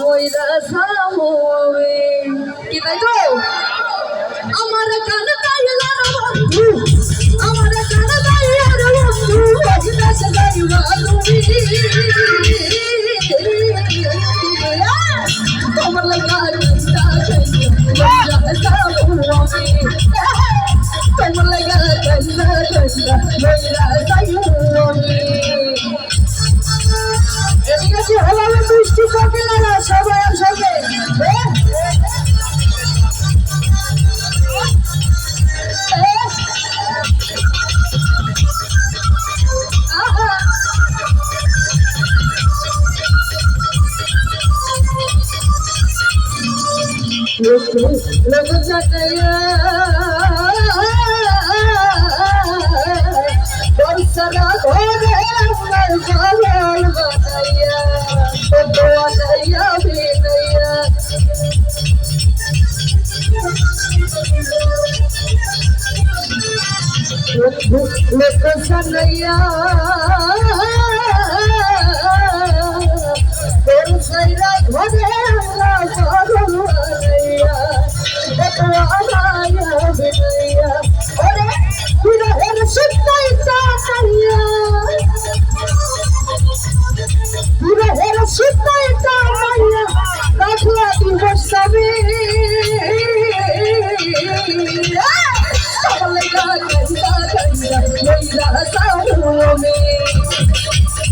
ওইরা সামোবে কি তাই তো আমার কান তাইলা বন্ধু আমার কান তাইলা বন্ধু ওইরা সাইবা তুমি তোমার লাগা কইতা ওইরা সামোবে তোমার লাগা কইতা ওইরা সাইবা এদিকে কি হলো বৃষ্টি কাটিলা না সবাই একসাথে लोग जतया बरसना घोड़े मर पागल बताया तो बताया भी नैया लोग सनैया बरसना घोड़े मर पागल बताया तो बताया भी नैया अरे पूरा है सुनता तानिया पूरा है सुनता तानिया राखला तू बसबे कमलेगा कंदा कंदा मेरा सायो में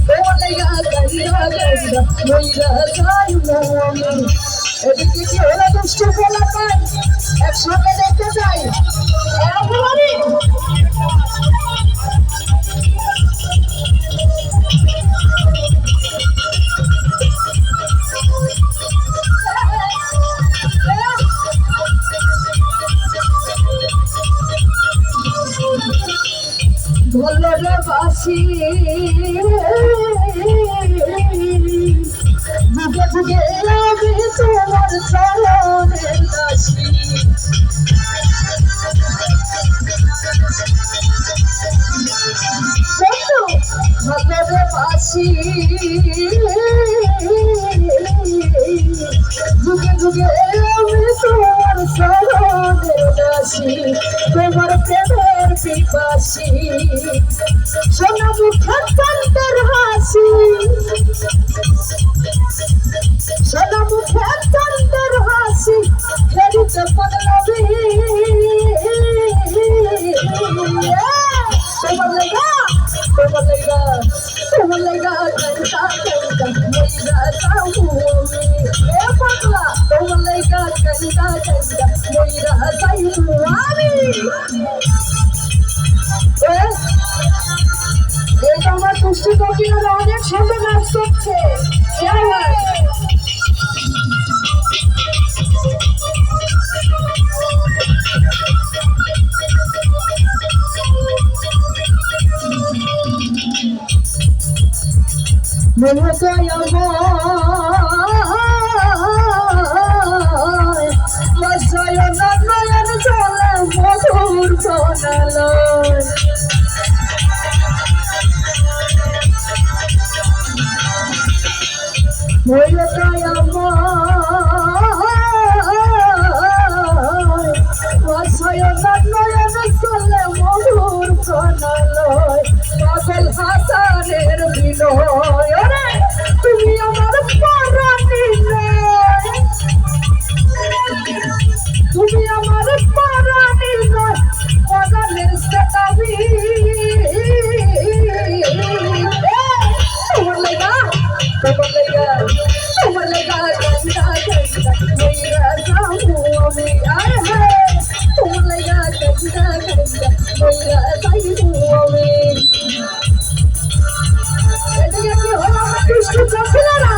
कमलेगा कंदा कंदा मेरा सायो में এদিকে কি হলো দুষ্ট বলা পাই একসঙ্গে দেখতে চাই একেবারে ভোলের বাসি বুকে বুকে লাগে তোমার চরণের দাসী ভোলের বাসি বুকে বুকে লাগে তোমার চরণের দাসী তোমার প্রেমের পিপাসী সোনা মুখে চন্দ্রের হাসি সোনা মুখে চন্দ্রের হাসি ফেরিতে পড়লবি তোমার লাগা কন্তা কন্তা মেরা সামুমি এ পাগলা তোমার লাগা কন্তা কন্তা মেরা সামুমি এটা আমার পুষ্টি কবিরা অনেক সুন্দর নাচ করছে মনে চাই আমার নয়ন চলে মধুর প্রণালয় মনে চাই আমার নয়ন চলে মধুর প্রণালয় পাগল হাসানের বিনয় তুমি আমার পরাণী নয় তুমি আমার পরাণী নয় পরাণের সেটাবি তোমার লাগা গঙ্গা গঙ্গা মেরা সামু আমি আয় হায় তোমার লাগা গঙ্গা গঙ্গা মেরা সামু আমি এদিকে কি হলো কৃষ্ণ চলছিল না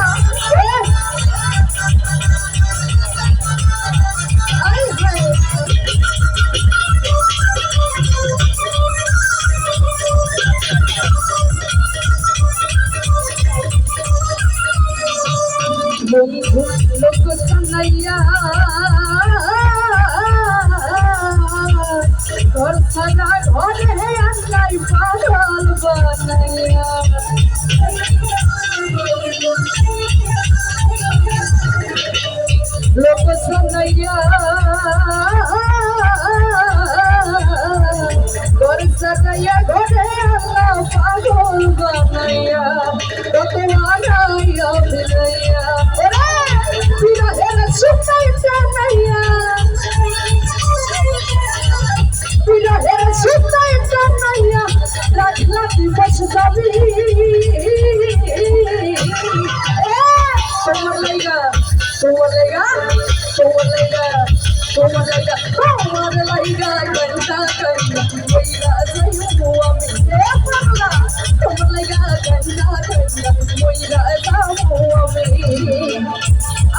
लोग सनैया और सना घर है अल्लाह पागल बनैया লোক শোনাইয়া ঘর সাজাইয়া ঘরে আল্লাহ পাগল বানাইয়া কত মানাইয়া মিলাইয়া বিরহের সুতাই টানাইয়া বিরহের সুতাই টানাইয়া রাখলা দিবস যাবি তোমার লাইগা তোমার লাইগা তোমার লাইগা তোমার লাইগা তোমার লাইগা গন্ডা গন্ডা মইরা যাইবো আমি পাগলা তোমার লাইগা গন্ডা গন্ডা মইরা যাবো আমি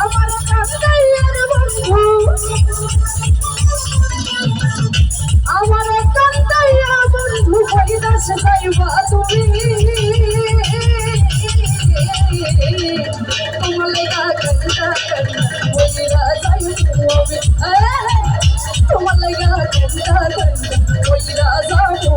আমার কান্দাইয়ার বন্ধু আমার কান্দাইয়া বন্ধু কইদাস যাইবা তুমি তোমার লাইগা গন্ডা গন্ডা মইরা যাইবো আমি তোমার লাইগা গন্ডা গন্ডা মইরা যাবো